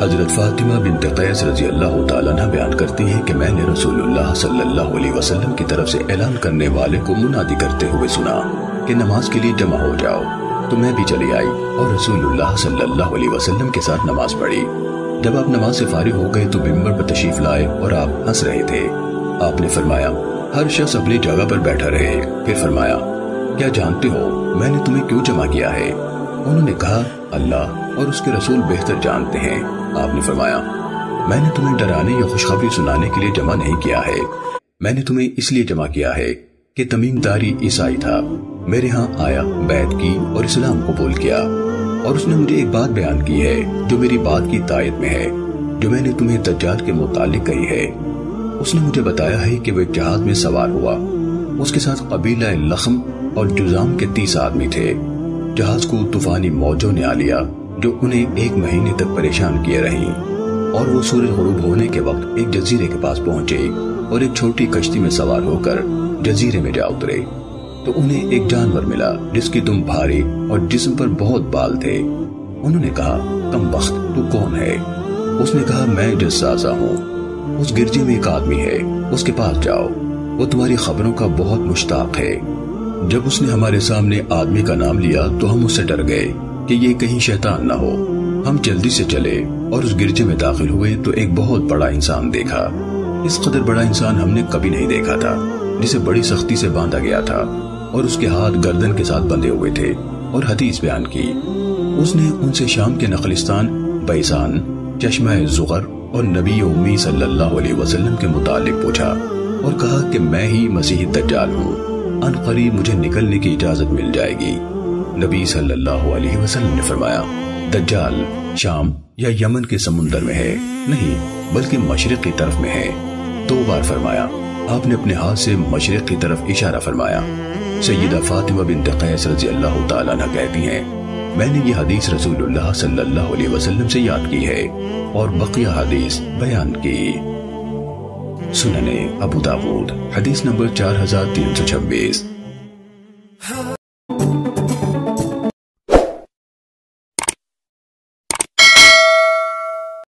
حضرت فاطمہ بنت قیس رضی اللہ تعالیٰ عنہ بیان کرتی ہیں کہ میں نے رسول اللہ صلی اللہ علیہ وسلم کی طرف سے اعلان کرنے والے کو منادی کرتے ہوئے سنا کہ نماز کے لیے جمع ہو جاؤ، تو میں بھی چلی آئی اور رسول اللہ صلی اللہ علیہ وسلم کے ساتھ نماز پڑھی۔ جب آپ نماز سے فارغ ہو گئے تو ممبر پر تشریف لائے اور آپ ہنس رہے تھے۔ آپ نے فرمایا ہر شخص اپنی جگہ پر بیٹھا رہے۔ پھر فرمایا کیا جانتے ہو میں نے تمہیں کیوں جمع کیا ہے؟ انہوں نے کہا اللہ اور اس کے رسول بہتر جانتے ہیں۔ آپ نے فرمایا میں نے تمہیں ڈرانے یا خوشخبری سنانے کے لیے جمع نہیں کیا ہے، میں نے تمہیں اس لیے جمع کیا ہے کہ تمیم داری عیسائی تھا، میرے ہاں آیا، بیعت کی اور اسلام قبول کیا، اور اس نے مجھے ایک بات بیان کی ہے جو میری بات کی تائید میں ہے، جو میں نے تمہیں دجال کے متعلق کہی ہے۔ اس نے مجھے بتایا ہے کہ وہ ایک جہاز میں سوار ہوا، اس کے ساتھ قبیلہ لخم اور جزام کے 30 آدمی تھے۔ جہاز کو طوفانی موجوں نے آ لیا جو انہیں 1 مہینے تک پریشان کیے رہیں، اور وہ سورج غروب ہونے کے وقت ایک جزیرے کے پاس پہنچے اور ایک چھوٹی کشتی میں سوار ہو کر جزیرے میں جا اترے، تو انہیں ایک جانور ملا جس کی دم بھاری اور جسم پر بہت بال تھے۔ انہوں نے کہا کم بخت تو کون ہے؟ اس نے کہا میں جساسہ ہوں، اس گرجے میں ایک آدمی ہے، اس کے پاس جاؤ، وہ تمہاری خبروں کا بہت مشتاق ہے۔ جب اس نے ہمارے سامنے آدمی کا نام لیا تو ہم اس سے ڈر گئے کہ یہ کہیں شیطان نہ ہو۔ ہم جلدی سے چلے اور اس گرجے میں داخل ہوئے تو ایک بہت بڑا انسان دیکھا۔ اس قدر بڑا انسان ہم نے کبھی نہیں دیکھا تھا، جسے بڑی سختی سے باندھا گیا تھا اور اس کے ہاتھ گردن کے ساتھ بندھے ہوئے تھے، اور حدیث بیان کی۔ اس نے ان سے شام کے نخلستان، بیسان، چشمہ زغر اور نبی امی صلی اللہ علیہ وسلم کے متعلق پوچھا اور کہا کہ میں ہی مسیح دجال ہوں، ان قریب مجھے نکلنے کی اجازت مل جائے گی۔ نبی صلی اللہ علیہ وسلم نے فرمایا دجال شام یا یمن کے سمندر میں ہے، نہیں بلکہ مشرق کی طرف میں ہے۔ 2 بار فرمایا۔ آپ نے اپنے ہاتھ سے مشرق کی طرف اشارہ فرمایا۔ سیدہ فاطمہ بنت قیس رضی اللہ تعالیٰ عنہ کہتی ہیں میں نے یہ حدیث رسول اللہ صلی اللہ علیہ وسلم سے یاد کی ہے اور بقیہ حدیث بیان کی۔ سنن ابو داود حدیث نمبر 4326۔